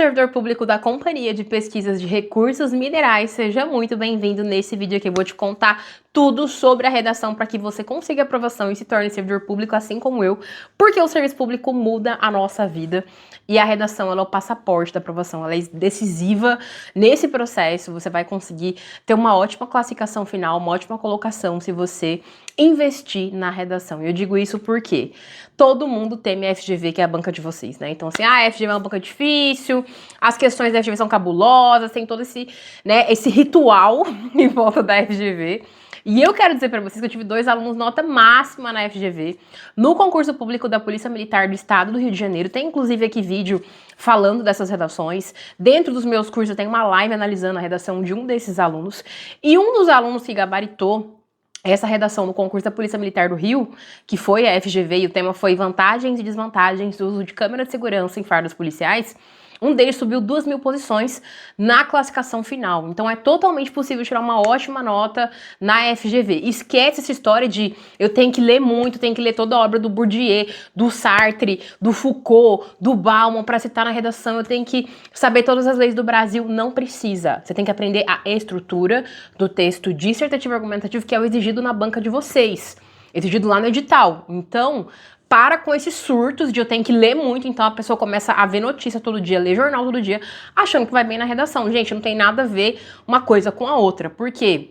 servidor público da Companhia de Pesquisas de Recursos Minerais, seja muito bem-vindo. Nesse vídeo aqui eu vou te contar tudo sobre a redação para que você consiga aprovação e se torne servidor público assim como eu, porque o serviço público muda a nossa vida e a redação ela é o passaporte da aprovação, ela é decisiva nesse processo. Você vai conseguir ter uma ótima classificação final, uma ótima colocação se você investir na redação. E eu digo isso porque todo mundo teme a FGV, que é a banca de vocês, né? Então assim, a FGV é uma banca difícil, as questões da FGV são cabulosas, tem todo esse, né, esse ritual em volta da FGV. E eu quero dizer para vocês que eu tive 2 alunos nota máxima na FGV, no concurso público da Polícia Militar do Estado do Rio de Janeiro. Tem inclusive aqui vídeo falando dessas redações. Dentro dos meus cursos eu tenho uma live analisando a redação de um desses alunos. E um dos alunos que gabaritou essa redação no concurso da Polícia Militar do Rio, que foi a FGV, e o tema foi vantagens e desvantagens do uso de câmera de segurança em fardas policiais, um deles subiu 2.000 posições na classificação final. Então é totalmente possível tirar uma ótima nota na FGV. Esquece essa história de eu tenho que ler muito, tenho que ler toda a obra do Bourdieu, do Sartre, do Foucault, do Bauman para citar na redação, eu tenho que saber todas as leis do Brasil. Não precisa. Você tem que aprender a estrutura do texto dissertativo argumentativo, que é o exigido na banca de vocês, exigido lá no edital. Então, para com esses surtos de eu tenho que ler muito, então a pessoa começa a ver notícia todo dia, ler jornal todo dia, achando que vai bem na redação. Gente, não tem nada a ver uma coisa com a outra, porque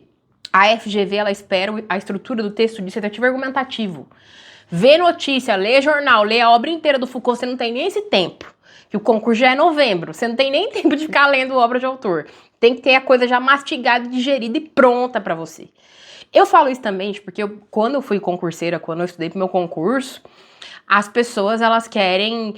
a FGV, ela espera a estrutura do texto dissertativo argumentativo. Vê notícia, lê jornal, lê a obra inteira do Foucault, você não tem nem esse tempo, que o concurso já é novembro, você não tem nem tempo de ficar lendo obra de autor. Tem que ter a coisa já mastigada, digerida e pronta para você. Eu falo isso também porque quando eu fui concurseira, quando eu estudei pro meu concurso, as pessoas, elas querem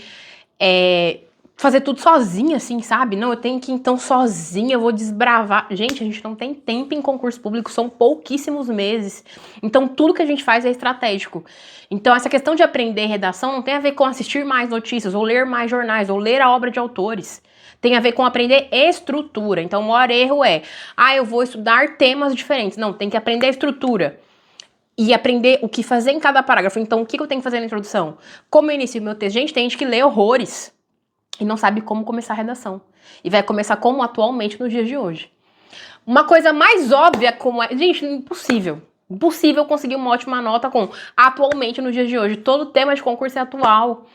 fazer tudo sozinha, assim, sabe? Não, eu tenho que, então, sozinha, eu vou desbravar. Gente, a gente não tem tempo em concurso público, são pouquíssimos meses. Então, tudo que a gente faz é estratégico. Então, essa questão de aprender redação não tem a ver com assistir mais notícias, ou ler mais jornais, ou ler a obra de autores. Tem a ver com aprender estrutura. Então, o maior erro é, eu vou estudar temas diferentes. Não, tem que aprender a estrutura. E aprender o que fazer em cada parágrafo. Então, o que eu tenho que fazer na introdução? Como eu inicio meu texto? Gente, tem gente que lê horrores e não sabe como começar a redação. E vai começar como atualmente nos dias de hoje. Uma coisa mais óbvia como é... Gente, impossível. Impossível conseguir uma ótima nota com atualmente nos dias de hoje. Todo tema de concurso é atual.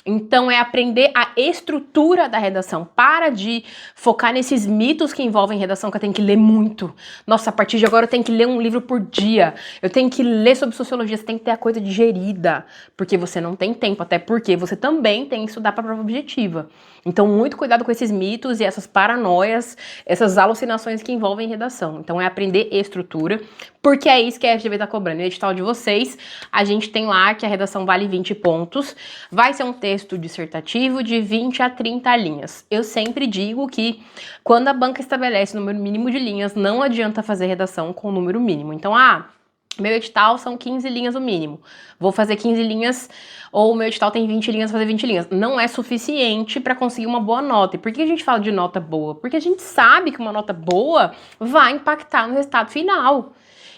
Então é aprender a estrutura da redação. Para de focar nesses mitos que envolvem redação, que eu tenho que ler muito. Nossa, a partir de agora eu tenho que ler um livro por dia. Eu tenho que ler sobre sociologia, você tem que ter a coisa digerida. Porque você não tem tempo, até porque você também tem que estudar para a prova objetiva. Então muito cuidado com esses mitos e essas paranoias, essas alucinações que envolvem redação. Então é aprender estrutura, porque é isso que a FGV tá cobrando. No edital de vocês, a gente tem lá que a redação vale 20 pontos. Vai ser um texto dissertativo de 20 a 30 linhas. Eu sempre digo que quando a banca estabelece o número mínimo de linhas, não adianta fazer redação com o número mínimo. Então, meu edital são 15 linhas o mínimo. Vou fazer 15 linhas, ou o meu edital tem 20 linhas, vou fazer 20 linhas. Não é suficiente para conseguir uma boa nota. E por que a gente fala de nota boa? Porque a gente sabe que uma nota boa vai impactar no resultado final.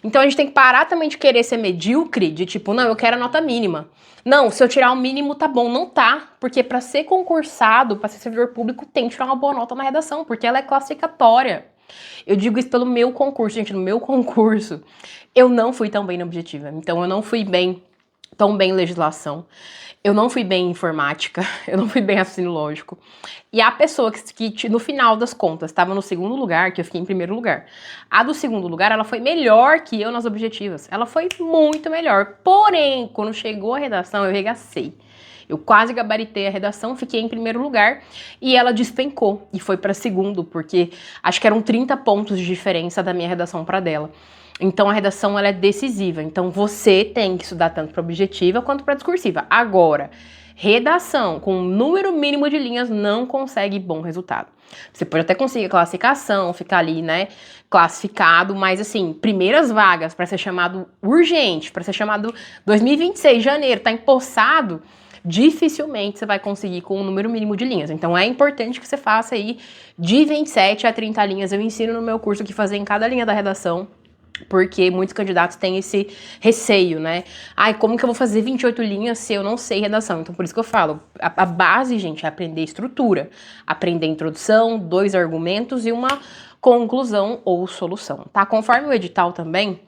Então a gente tem que parar também de querer ser medíocre, de tipo, não, eu quero a nota mínima. Não, se eu tirar o mínimo tá bom. Não tá, porque para ser concursado, para ser servidor público, tem que tirar uma boa nota na redação, porque ela é classificatória. Eu digo isso pelo meu concurso, gente, no meu concurso, eu não fui tão bem na objetiva. Então eu não fui tão bem em legislação, eu não fui bem em informática, eu não fui bem em raciocínio lógico. E a pessoa que no final das contas estava no segundo lugar, que eu fiquei em primeiro lugar, a do segundo lugar, ela foi melhor que eu nas objetivas. Ela foi muito melhor. Porém, quando chegou a redação, eu regacei. Eu quase gabaritei a redação, fiquei em primeiro lugar e ela despencou e foi para segundo, porque acho que eram 30 pontos de diferença da minha redação para dela. Então a redação ela é decisiva, então você tem que estudar tanto para objetiva quanto para discursiva. Agora, redação com número mínimo de linhas não consegue bom resultado. Você pode até conseguir classificação, ficar ali, né, classificado, mas assim, primeiras vagas para ser chamado urgente, para ser chamado 2026, janeiro, tá empossado, dificilmente você vai conseguir com o número mínimo de linhas. Então é importante que você faça aí de 27 a 30 linhas. Eu ensino no meu curso o que fazer em cada linha da redação. Porque muitos candidatos têm esse receio, né? Ai, como que eu vou fazer 28 linhas se eu não sei redação? Então, por isso que eu falo, a base, gente, é aprender estrutura. Aprender introdução, 2 argumentos e uma conclusão ou solução, tá? Conforme o edital também,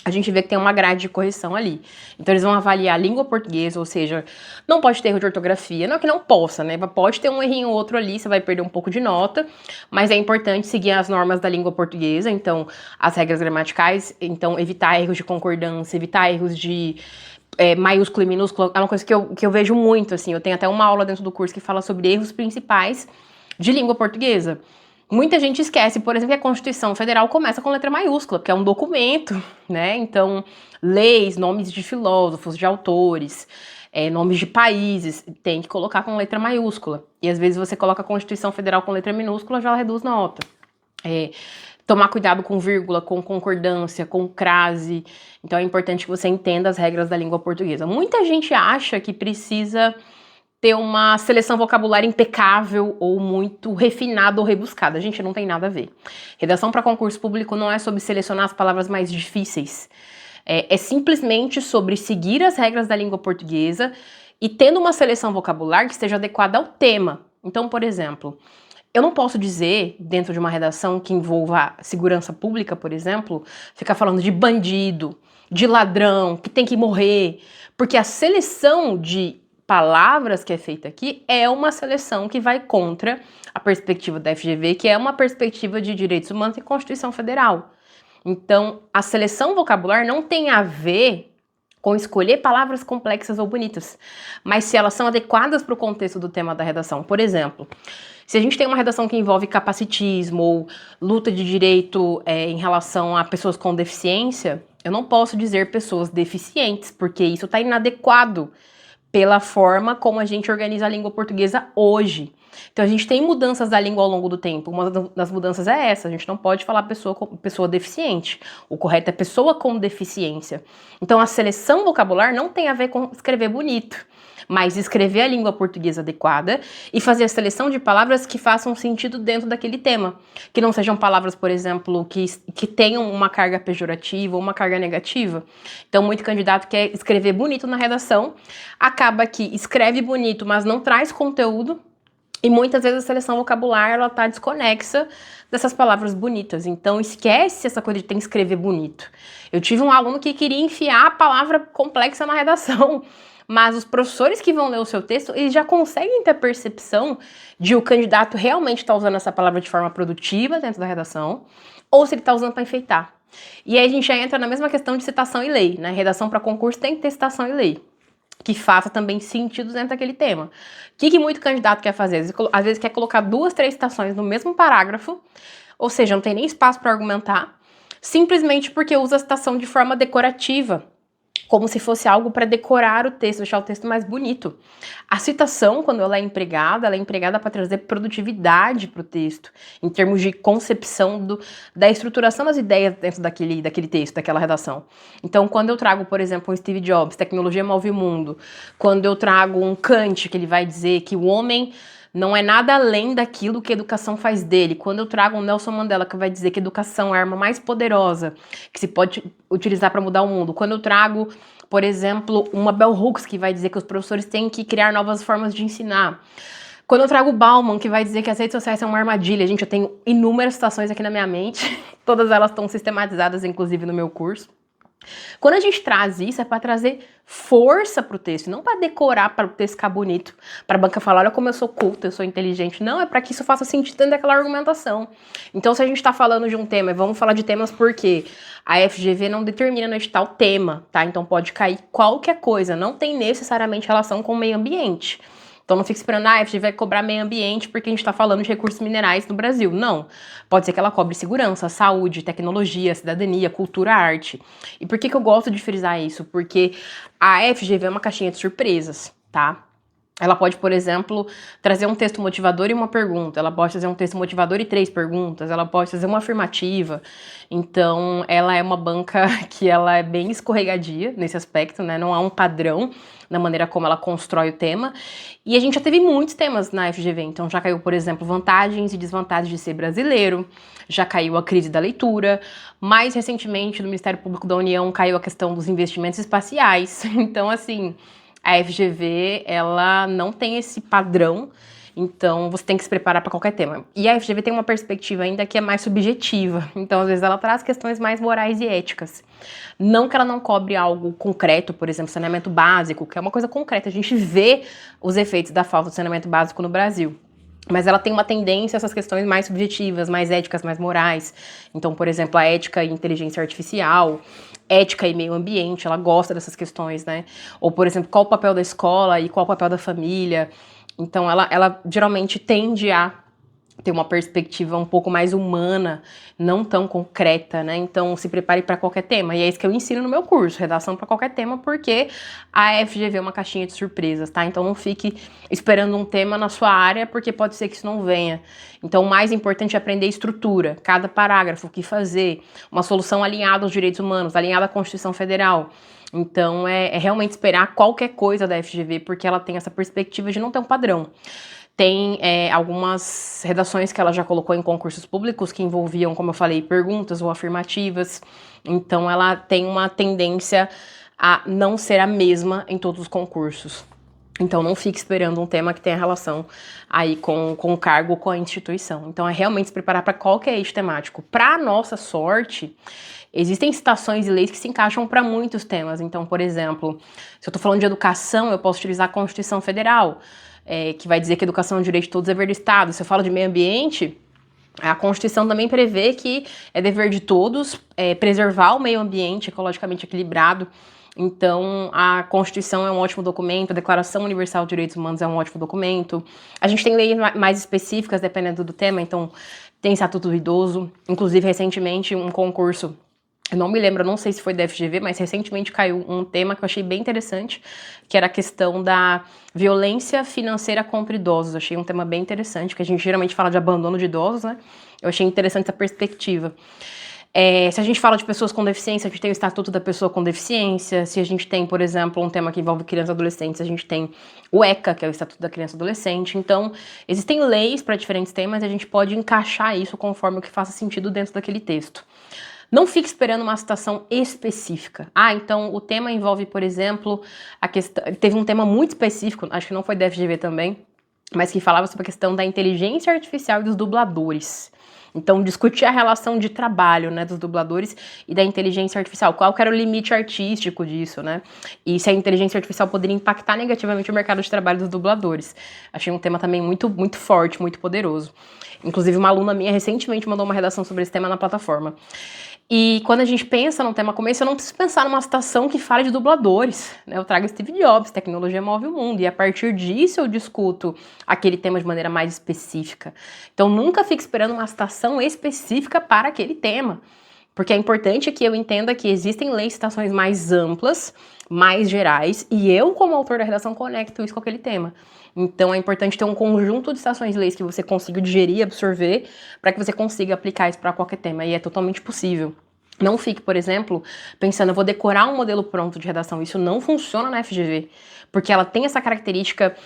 a gente vê que tem uma grade de correção ali. Então eles vão avaliar a língua portuguesa, ou seja, não pode ter erro de ortografia, não é que não possa, né? Pode ter um errinho ou outro ali, você vai perder um pouco de nota, mas é importante seguir as normas da língua portuguesa, então as regras gramaticais, então evitar erros de concordância, evitar erros de maiúsculo e minúsculo, é uma coisa que eu vejo muito, assim, eu tenho até uma aula dentro do curso que fala sobre erros principais de língua portuguesa. Muita gente esquece, por exemplo, que a Constituição Federal começa com letra maiúscula, porque é um documento, né? Então, leis, nomes de filósofos, de autores, nomes de países, tem que colocar com letra maiúscula. E às vezes você coloca a Constituição Federal com letra minúscula, já reduz nota. Tomar cuidado com vírgula, com concordância, com crase. Então é importante que você entenda as regras da língua portuguesa. Muita gente acha que precisa ter uma seleção vocabulária impecável ou muito refinada ou rebuscada. Gente, não tem nada a ver. Redação para concurso público não é sobre selecionar as palavras mais difíceis. É simplesmente sobre seguir as regras da língua portuguesa e tendo uma seleção vocabular que esteja adequada ao tema. Então, por exemplo, eu não posso dizer, dentro de uma redação que envolva segurança pública, por exemplo, ficar falando de bandido, de ladrão, que tem que morrer, porque a seleção de palavras que é feita aqui é uma seleção que vai contra a perspectiva da FGV, que é uma perspectiva de direitos humanos e Constituição Federal. Então, a seleção vocabular não tem a ver com escolher palavras complexas ou bonitas, mas se elas são adequadas para o contexto do tema da redação. Por exemplo, se a gente tem uma redação que envolve capacitismo ou luta de direito em relação a pessoas com deficiência, eu não posso dizer pessoas deficientes, porque isso está inadequado pela forma como a gente organiza a língua portuguesa hoje. Então a gente tem mudanças da língua ao longo do tempo. Uma das mudanças é essa, a gente não pode falar pessoa deficiente. O correto é pessoa com deficiência. Então a seleção vocabular não tem a ver com escrever bonito, mas escrever a língua portuguesa adequada e fazer a seleção de palavras que façam sentido dentro daquele tema. Que não sejam palavras, por exemplo, que tenham uma carga pejorativa ou uma carga negativa. Então, muito candidato quer escrever bonito na redação, acaba que escreve bonito, mas não traz conteúdo, e muitas vezes a seleção vocabular, ela tá desconexa dessas palavras bonitas. Então, esquece essa coisa de ter que escrever bonito. Eu tive um aluno que queria enfiar a palavra complexa na redação, mas os professores que vão ler o seu texto, eles já conseguem ter percepção de o candidato realmente estar usando essa palavra de forma produtiva dentro da redação, ou se ele está usando para enfeitar. E aí a gente já entra na mesma questão de citação e lei, né? Redação para concurso tem que ter citação e lei, que faça também sentido dentro daquele tema. O que muito candidato quer fazer? Às vezes quer colocar 2, 3 citações no mesmo parágrafo, ou seja, não tem nem espaço para argumentar, simplesmente porque usa a citação de forma decorativa, como se fosse algo para decorar o texto, deixar o texto mais bonito. A citação, quando ela é empregada para trazer produtividade para o texto, em termos de concepção da estruturação das ideias dentro daquele texto, daquela redação. Então, quando eu trago, por exemplo, um Steve Jobs, tecnologia move o mundo, quando eu trago um Kant, que ele vai dizer que o homem não é nada além daquilo que a educação faz dele. Quando eu trago um Nelson Mandela, que vai dizer que a educação é a arma mais poderosa que se pode utilizar para mudar o mundo. Quando eu trago, por exemplo, uma Bell Hooks, que vai dizer que os professores têm que criar novas formas de ensinar. Quando eu trago o Bauman, que vai dizer que as redes sociais são uma armadilha. Gente, eu tenho inúmeras citações aqui na minha mente. Todas elas estão sistematizadas, inclusive, no meu curso. Quando a gente traz isso, é para trazer força para o texto, não para decorar, para o texto ficar bonito, para a banca falar, olha como eu sou culta, eu sou inteligente. Não, é para que isso faça sentido dentro daquela argumentação. Então, se a gente está falando de um tema, vamos falar de temas porque a FGV não determina no edital tema, tá? Então pode cair qualquer coisa, não tem necessariamente relação com o meio ambiente. Então não fique esperando, a FGV vai cobrar meio ambiente porque a gente está falando de recursos minerais no Brasil. Não. Pode ser que ela cobre segurança, saúde, tecnologia, cidadania, cultura, arte. E por que eu gosto de frisar isso? Porque a FGV é uma caixinha de surpresas, tá? Ela pode, por exemplo, trazer um texto motivador e uma pergunta. Ela pode trazer um texto motivador e 3 perguntas. Ela pode trazer uma afirmativa. Então, ela é uma banca que ela é bem escorregadia nesse aspecto, né? Não há um padrão na maneira como ela constrói o tema. E a gente já teve muitos temas na FGV. Então, já caiu, por exemplo, vantagens e desvantagens de ser brasileiro. Já caiu a crise da leitura. Mais recentemente, no Ministério Público da União, caiu a questão dos investimentos espaciais. Então, assim, a FGV, ela não tem esse padrão, então você tem que se preparar para qualquer tema. E a FGV tem uma perspectiva ainda que é mais subjetiva, então às vezes ela traz questões mais morais e éticas. Não que ela não cobre algo concreto, por exemplo, saneamento básico, que é uma coisa concreta, a gente vê os efeitos da falta de saneamento básico no Brasil. Mas ela tem uma tendência a essas questões mais subjetivas, mais éticas, mais morais. Então, por exemplo, a ética e inteligência artificial, ética e meio ambiente, ela gosta dessas questões, né? Ou, por exemplo, qual o papel da escola e qual o papel da família. Então, ela geralmente tende a ter uma perspectiva um pouco mais humana, não tão concreta, né? Então, se prepare para qualquer tema. E é isso que eu ensino no meu curso, redação para qualquer tema, porque a FGV é uma caixinha de surpresas, tá? Então, não fique esperando um tema na sua área, porque pode ser que isso não venha. Então, o mais importante é aprender estrutura, cada parágrafo, o que fazer, uma solução alinhada aos direitos humanos, alinhada à Constituição Federal. Então, é realmente esperar qualquer coisa da FGV, porque ela tem essa perspectiva de não ter um padrão. Tem algumas redações que ela já colocou em concursos públicos que envolviam, como eu falei, perguntas ou afirmativas. Então, ela tem uma tendência a não ser a mesma em todos os concursos. Então, não fique esperando um tema que tenha relação aí com o cargo ou com a instituição. Então, é realmente se preparar para qualquer eixo temático. Para nossa sorte, existem citações e leis que se encaixam para muitos temas. Então, por exemplo, se eu estou falando de educação, eu posso utilizar a Constituição Federal, que vai dizer que educação é um direito de todos, é dever do Estado. Se eu falo de meio ambiente, a Constituição também prevê que é dever de todos preservar o meio ambiente ecologicamente equilibrado. Então, a Constituição é um ótimo documento, a Declaração Universal de Direitos Humanos é um ótimo documento. A gente tem leis mais específicas, dependendo do tema, então tem Estatuto do Idoso. Inclusive, recentemente, um concurso, eu não me lembro, não sei se foi da FGV, mas recentemente caiu um tema que eu achei bem interessante, que era a questão da violência financeira contra idosos. Eu achei um tema bem interessante, porque a gente geralmente fala de abandono de idosos, né? Eu achei interessante essa perspectiva. Se a gente fala de pessoas com deficiência, a gente tem o Estatuto da Pessoa com Deficiência. Se a gente tem, por exemplo, um tema que envolve crianças e adolescentes, a gente tem o ECA, que é o Estatuto da Criança e Adolescente. Então, existem leis para diferentes temas e a gente pode encaixar isso conforme o que faça sentido dentro daquele texto. Não fique esperando uma citação específica. Então o tema envolve, por exemplo, a questão... Teve um tema muito específico, acho que não foi da FGV também, mas que falava sobre a questão da inteligência artificial e dos dubladores. Então, discutir a relação de trabalho, né, dos dubladores e da inteligência artificial. Qual que era o limite artístico disso, né? E se a inteligência artificial poderia impactar negativamente o mercado de trabalho dos dubladores. Achei um tema também muito, muito forte, muito poderoso. Inclusive, uma aluna minha recentemente mandou uma redação sobre esse tema na plataforma. E quando a gente pensa num tema como esse, eu não preciso pensar numa citação que fale de dubladores, né? Eu trago Steve Jobs, tecnologia move o mundo, e a partir disso eu discuto aquele tema de maneira mais específica. Então nunca fique esperando uma citação específica para aquele tema, porque é importante que eu entenda que existem leis e citações mais amplas, mais gerais, e eu, como autor da redação, conecto isso com aquele tema. Então é importante ter um conjunto de citações de leis que você consiga digerir, absorver, para que você consiga aplicar isso para qualquer tema, e é totalmente possível. Não fique, por exemplo, pensando, eu vou decorar um modelo pronto de redação. Isso não funciona na FGV, porque ela tem essa característica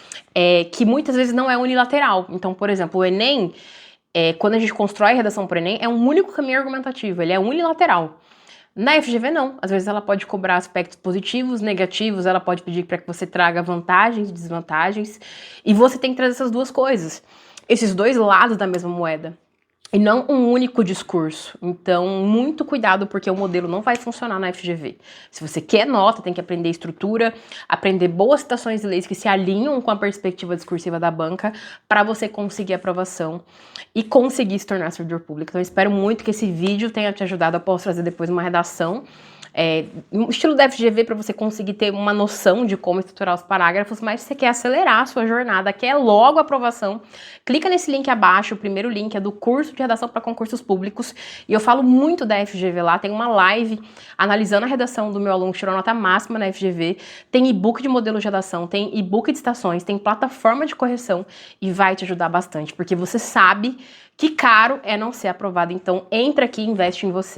que muitas vezes não é unilateral. Então, por exemplo, o Enem, quando a gente constrói a redação para o Enem, é um único caminho argumentativo, ele é unilateral. Na FGV não, às vezes ela pode cobrar aspectos positivos, negativos, ela pode pedir para que você traga vantagens e desvantagens, e você tem que trazer essas duas coisas, esses dois lados da mesma moeda, e não um único discurso. Então, muito cuidado, porque o modelo não vai funcionar na FGV. Se você quer nota, tem que aprender estrutura, aprender boas citações de leis que se alinham com a perspectiva discursiva da banca, para você conseguir aprovação e conseguir se tornar servidor público. Então, eu espero muito que esse vídeo tenha te ajudado. Eu posso trazer depois uma redação estilo da FGV para você conseguir ter uma noção de como estruturar os parágrafos, mas se você quer acelerar a sua jornada, quer logo a aprovação, clica nesse link abaixo, o primeiro link é do curso de redação para concursos públicos, e eu falo muito da FGV lá, tem uma live analisando a redação do meu aluno que tirou nota máxima na FGV, tem e-book de modelo de redação, tem e-book de estações, tem plataforma de correção e vai te ajudar bastante, porque você sabe que caro é não ser aprovado, então entra aqui e investe em você.